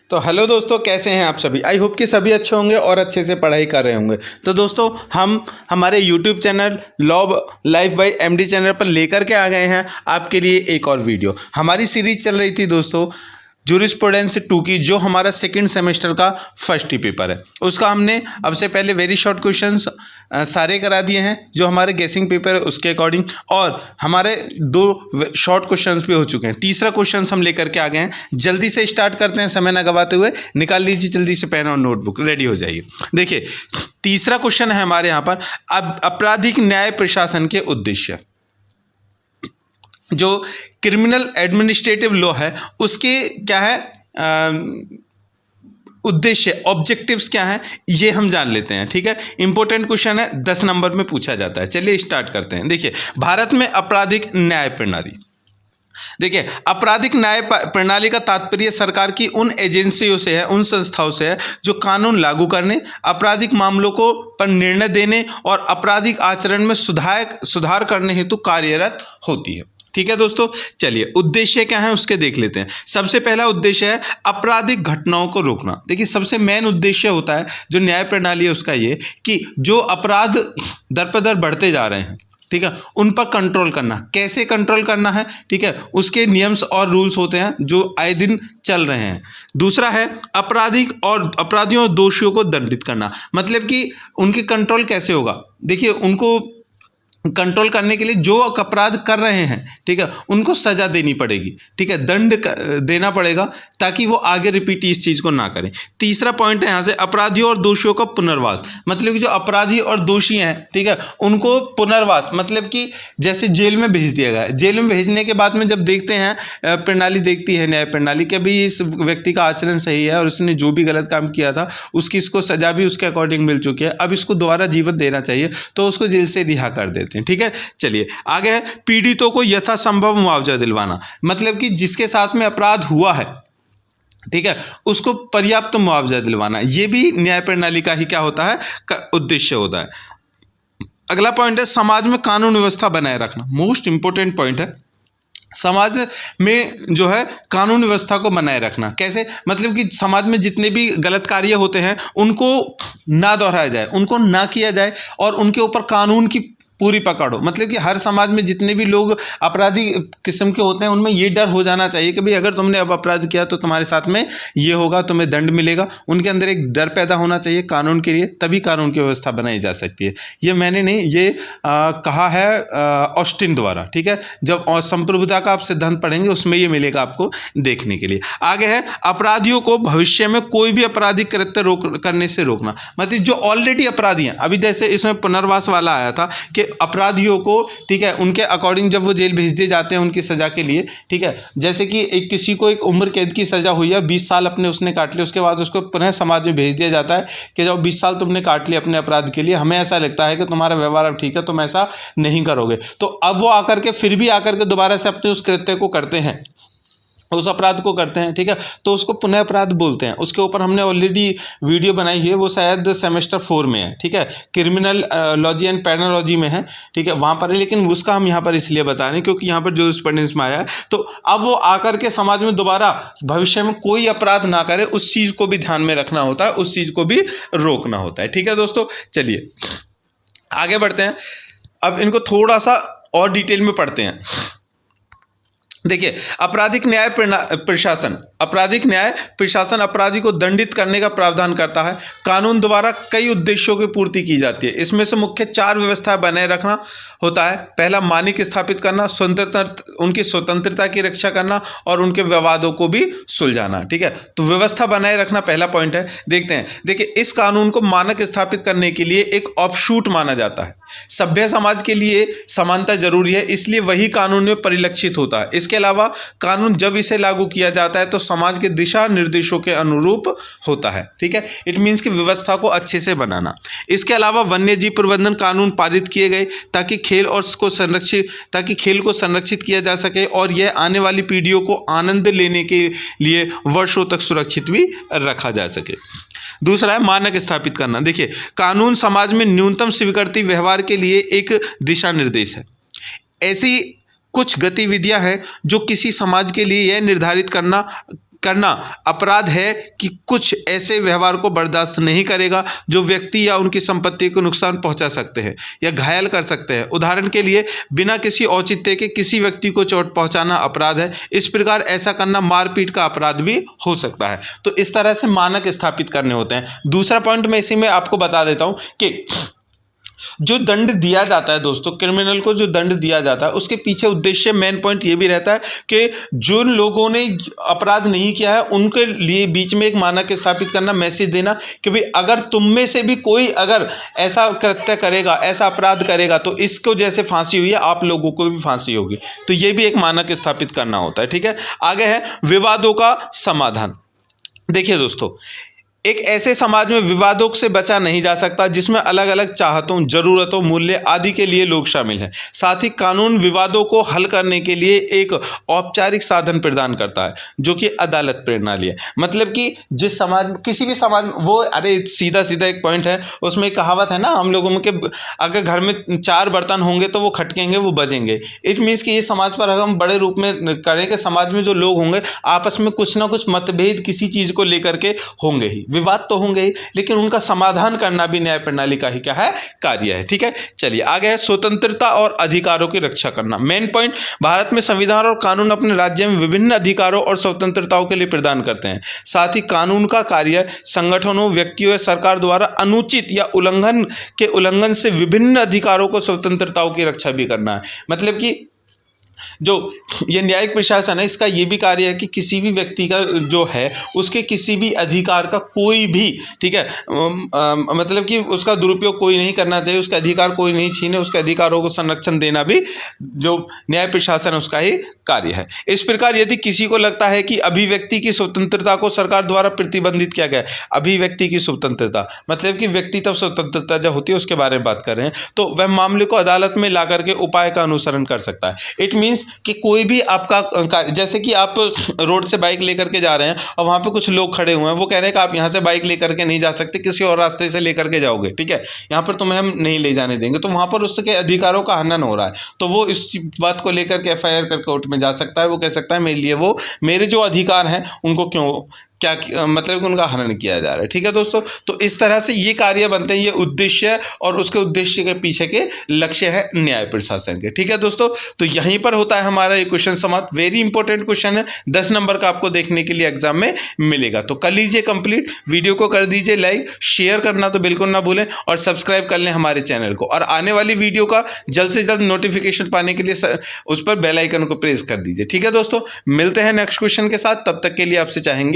तो हेलो दोस्तों, कैसे हैं आप सभी। आई होप कि सभी अच्छे होंगे और अच्छे से पढ़ाई कर रहे होंगे। तो दोस्तों, हम हमारे YouTube channel law life by MD channel पर लेकर के आ गए हैं आपके लिए एक और वीडियो। हमारी सीरीज चल रही थी दोस्तों जूरिस्प्रूडेंस 2 की, जो हमारा सेकंड सेमेस्टर का फर्स्ट ही पेपर है। उसका हमने अब से पहले वेरी शॉर्ट क्वेश्चंस सारे करा दिए हैं जो हमारे गेसिंग पेपर है उसके अकॉर्डिंग, और हमारे 2 शॉर्ट क्वेश्चंस भी हो चुके हैं। तीसरा क्वेश्चन हम लेकर के आ गए हैं। जल्दी से स्टार्ट करते हैं, समय ना गवाते हुए। निकाल लीजिए जल्दी से पेन और नोटबुक, रेडी हो जाइए। देखिए, तीसरा क्वेश्चन है हमारे यहाँ पर, अब आपराधिक न्याय प्रशासन के उद्देश्य। जो क्रिमिनल एडमिनिस्ट्रेटिव लॉ है उसके क्या है उद्देश्य, ऑब्जेक्टिव्स क्या हैं, ये हम जान लेते हैं। ठीक है, इंपॉर्टेंट क्वेश्चन है, 10 नंबर में पूछा जाता है। चलिए स्टार्ट करते हैं। देखिए, भारत में आपराधिक न्याय प्रणाली। देखिए, आपराधिक न्याय प्रणाली का तात्पर्य सरकार की उन एजेंसियों से है, उन संस्थाओं से है जो कानून लागू करने, आपराधिक मामलों को पर निर्णय देने और आपराधिक आचरण में सुधार करने हेतु कार्यरत होती है। ठीक है दोस्तों, चलिए उद्देश्य क्या है उसके देख लेते हैं। सबसे पहला उद्देश्य है आपराधिक घटनाओं को रोकना। देखिए, सबसे मेन उद्देश्य होता है जो न्याय प्रणाली है उसका ये कि जो अपराध दर पर दर बढ़ते जा रहे हैं, ठीक है, उन पर कंट्रोल करना। कैसे कंट्रोल करना है, ठीक है, उसके नियम्स और रूल्स होते हैं जो आए दिन चल रहे हैं। दूसरा है अपराधियों और दोषियों को दंडित करना। मतलब कि उनकी कंट्रोल कैसे होगा। देखिए, उनको कंट्रोल करने के लिए जो अपराध कर रहे हैं, ठीक है, उनको सजा देनी पड़ेगी, ठीक है, दंड देना पड़ेगा ताकि वो आगे रिपीट इस चीज़ को ना करें। तीसरा पॉइंट है यहाँ से अपराधियों और दोषियों का पुनर्वास। मतलब कि जो अपराधी और दोषी हैं, ठीक है, उनको पुनर्वास मतलब कि जैसे जेल में भेज दिया गया। जेल में भेजने के बाद में जब देखते हैं, प्रणाली देखती है न्याय प्रणाली कि अभी इस व्यक्ति का आचरण सही है और उसने जो भी गलत काम किया था उसकी इसको सजा भी उसके अकॉर्डिंग मिल चुकी है, अब इसको दोबारा जीवन देना चाहिए, तो उसको जेल से रिहा कर देते हैं। ठीक है, चलिए आगे है पीड़ितों को यथासंभव मुआवजा दिलवाना। मतलब कि जिसके साथ में अपराध हुआ है, ठीक है, उसको पर्याप्त मुआवजा दिलवाना। ये भी न्याय प्रणाली का ही क्या होता है, उद्देश्य होता है। अगला पॉइंट है समाज में कानून व्यवस्था बनाए रखना। मोस्ट इंपोर्टेंट पॉइंट है, समाज में जो है कानून व्यवस्था को बनाए रखना। कैसे, मतलब कि समाज में जितने भी गलत कार्य होते हैं उनको ना दोहराया जाए, उनको ना किया जाए और उनके ऊपर कानून की पूरी पकड़ हो। मतलब कि हर समाज में जितने भी लोग अपराधी किस्म के होते हैं उनमें ये डर हो जाना चाहिए कि भाई अगर तुमने अब अपराध किया तो तुम्हारे साथ में ये होगा, तुम्हें दंड मिलेगा। उनके अंदर एक डर पैदा होना चाहिए कानून के लिए, तभी कानून की व्यवस्था बनाई जा सकती है। ये मैंने नहीं, ये कहा है ऑस्टिन द्वारा। ठीक है, जब संप्रभुता का आप सिद्धांत पढ़ेंगे उसमें ये मिलेगा आपको देखने के लिए। आगे है अपराधियों को भविष्य में कोई भी आपराधिक कृत्य करने से रोकना। मतलब जो ऑलरेडी अपराधी हैं, अभी जैसे इसमें पुनर्वास वाला आया था कि अपराधियों को, ठीक है, उनके अकॉर्डिंग जब वो जेल भेज दिए जाते हैं उनकी सजा के लिए, ठीक है, जैसे कि एक किसी को एक उम्र कैद की सजा हुई है, 20 साल अपने उसने काट लिए, उसके बाद उसको पुनः समाज में भेज दिया जाता है कि जब 20 साल तुमने काट लिए अपने अपराध के लिए, हमें ऐसा लगता है कि तुम्हारा व्यवहार अब ठीक है, तुम ऐसा नहीं करोगे। तो अब वो आकर के फिर भी आकर के दोबारा से अपने उस कृत्य को करते हैं, उस अपराध को करते हैं, ठीक है, तो उसको पुनः अपराध बोलते हैं। उसके ऊपर हमने ऑलरेडी वीडियो बनाई है, वो शायद सेमेस्टर 4 में है, ठीक है, क्रिमिनल लॉजी एंड पेनोलॉजी में है, ठीक है, वहाँ पर है। लेकिन उसका हम यहाँ पर इसलिए बता रहे हैं क्योंकि यहाँ पर जूरिस्प्रूडेंस में आया है। तो अब वो आकर के समाज में दोबारा भविष्य में कोई अपराध ना करे, उस चीज़ को भी ध्यान में रखना होता है, उस चीज़ को भी रोकना होता है। ठीक है दोस्तों, चलिए आगे बढ़ते हैं। अब इनको थोड़ा सा और डिटेल में पढ़ते हैं। देखिए, आपराधिक न्याय प्रशासन अपराधी को दंडित करने का प्रावधान करता है। कानून द्वारा कई उद्देश्यों की पूर्ति की जाती है। इसमें से मुख्य 4 व्यवस्था बनाए रखना होता है। पहला, मानक स्थापित करना, उनकी स्वतंत्रता की रक्षा करना और उनके विवादों को भी सुलझाना। ठीक है, तो व्यवस्था बनाए रखना पहला पॉइंट है। देखते हैं, देखिए, इस कानून को मानक स्थापित करने के लिए एक ऑफशूट माना जाता है। सभ्य समाज के लिए समानता जरूरी है, इसलिए वही कानून में परिलक्षित होता है। इसके अलावा कानून जब इसे लागू किया जाता है तो समाज के दिशा निर्देशों के अनुरूप होता है। ठीक है, इट मीन्स कि व्यवस्था को अच्छे से बनाना। इसके अलावा वन्य जीव प्रबंधन कानून पारित किए गए ताकि खेल को संरक्षित किया जा सके और यह आने वाली पीढ़ियों को आनंद लेने के लिए वर्षों तक सुरक्षित भी रखा जा सके। दूसरा है मानक स्थापित करना। देखिए, कानून समाज में न्यूनतम स्वीकृति व्यवहार के लिए एक दिशा निर्देश है। ऐसी कुछ गतिविधियां हैं जो किसी समाज के लिए यह निर्धारित करना करना अपराध है कि कुछ ऐसे व्यवहार को बर्दाश्त नहीं करेगा जो व्यक्ति या उनकी संपत्ति को नुकसान पहुंचा सकते हैं या घायल कर सकते हैं। उदाहरण के लिए बिना किसी औचित्य के किसी व्यक्ति को चोट पहुंचाना अपराध है। इस प्रकार ऐसा करना मारपीट का अपराध भी हो सकता है। तो इस तरह से मानक स्थापित करने होते हैं। दूसरा पॉइंट मैं इसी में आपको बता देता हूं कि जो दंड दिया जाता है दोस्तों, क्रिमिनल को जो दंड दिया जाता है उसके पीछे उद्देश्य, मेन पॉइंट ये भी रहता है कि जो लोगों ने अपराध नहीं किया है उनके लिए बीच में एक मानक स्थापित करना, मैसेज देना कि भाई अगर तुम में से भी कोई अगर ऐसा कृत्य करेगा, ऐसा अपराध करेगा तो इसको जैसे फांसी हुई है आप लोगों को भी फांसी होगी। तो ये भी एक मानक स्थापित करना होता है। ठीक है, आगे है विवादों का समाधान। देखिए दोस्तों, एक ऐसे समाज में विवादों से बचा नहीं जा सकता जिसमें अलग अलग चाहतों, जरूरतों, मूल्य आदि के लिए लोग शामिल हैं। साथ ही कानून विवादों को हल करने के लिए एक औपचारिक साधन प्रदान करता है जो कि अदालत प्रणाली है। मतलब कि जिस समाज, किसी भी समाज में वो, अरे सीधा सीधा एक पॉइंट है, उसमें एक कहावत है ना हम लोगों में कि अगर घर में 4 बर्तन होंगे तो वो खटकेंगे, वो बजेंगे। इट मीन्स कि ये समाज पर अगर हम बड़े रूप में करें कि समाज में जो लोग होंगे आपस में कुछ ना कुछ मतभेद किसी चीज़ को लेकर के होंगे ही, विवाद तो होंगे ही, लेकिन उनका समाधान करना भी न्याय प्रणाली का ही क्या है, कार्य है। ठीक है, चलिए आगे है स्वतंत्रता और अधिकारों की रक्षा करना। मेन पॉइंट, भारत में संविधान और कानून अपने राज्य में विभिन्न अधिकारों और स्वतंत्रताओं के लिए प्रदान करते हैं। साथ ही कानून का कार्य संगठनों, व्यक्तियों या सरकार द्वारा अनुचित या उल्लंघन से विभिन्न अधिकारों को, स्वतंत्रताओं की रक्षा भी करना है। मतलब कि जो ये न्यायिक प्रशासन है इसका ये भी कार्य है कि किसी भी व्यक्ति का जो है उसके किसी भी अधिकार का कोई भी, ठीक है, मतलब कि उसका दुरुपयोग कोई नहीं करना चाहिए, उसका अधिकार कोई नहीं छीने, उसके अधिकारों को संरक्षण देना भी जो न्याय प्रशासन है उसका ही कार्य है। इस प्रकार यदि किसी को लगता है कि अभिव्यक्ति की स्वतंत्रता को सरकार द्वारा प्रतिबंधित किया गया है, अभिव्यक्ति की स्वतंत्रता मतलब कि व्यक्तित्व स्वतंत्रता जो होती है उसके बारे में बात कर रहे हैं, तो वह मामले को अदालत में ला करके उपाय का अनुसरण कर सकता है। इट मीन्स कि कोई भी आपका, जैसे कि आप रोड से बाइक लेकर के जा रहे हैं और वहाँ पे कुछ लोग खड़े हुए हैं, वो कह रहे हैं कि आप यहाँ से बाइक लेकर के नहीं जा सकते, किसी और रास्ते से लेकर के जाओगे, ठीक है, यहाँ पर तुम्हें हम नहीं ले जाने देंगे, तो वहाँ पर उसके अधिकारों का हनन हो रहा है। तो वो इस बात को लेकर के FIR कर कोर्ट में जा सकता है। वो कह सकता है मेरे लिए वो, मेरे जो अधिकार हैं उनको क्यों, क्या मतलब कि उनका हनन किया जा रहा है। ठीक है दोस्तों, तो इस तरह से ये कार्य बनते हैं, ये उद्देश्य है और उसके उद्देश्य के पीछे के लक्ष्य है न्याय प्रशासन के। ठीक है दोस्तों, तो यहीं पर होता है हमारा ये क्वेश्चन समाप्त। वेरी इंपॉर्टेंट क्वेश्चन है, 10 नंबर का आपको देखने के लिए एग्जाम में मिलेगा। तो कर लीजिए कंप्लीट, वीडियो को कर दीजिए लाइक, शेयर करना तो बिल्कुल ना भूलें और सब्सक्राइब कर लें हमारे चैनल को। और आने वाली वीडियो का जल्द से जल्द नोटिफिकेशन पाने के लिए उस पर बेल आइकन को प्रेस कर दीजिए। ठीक है दोस्तों, मिलते हैं नेक्स्ट क्वेश्चन के साथ, तब तक के लिए आपसे चाहेंगे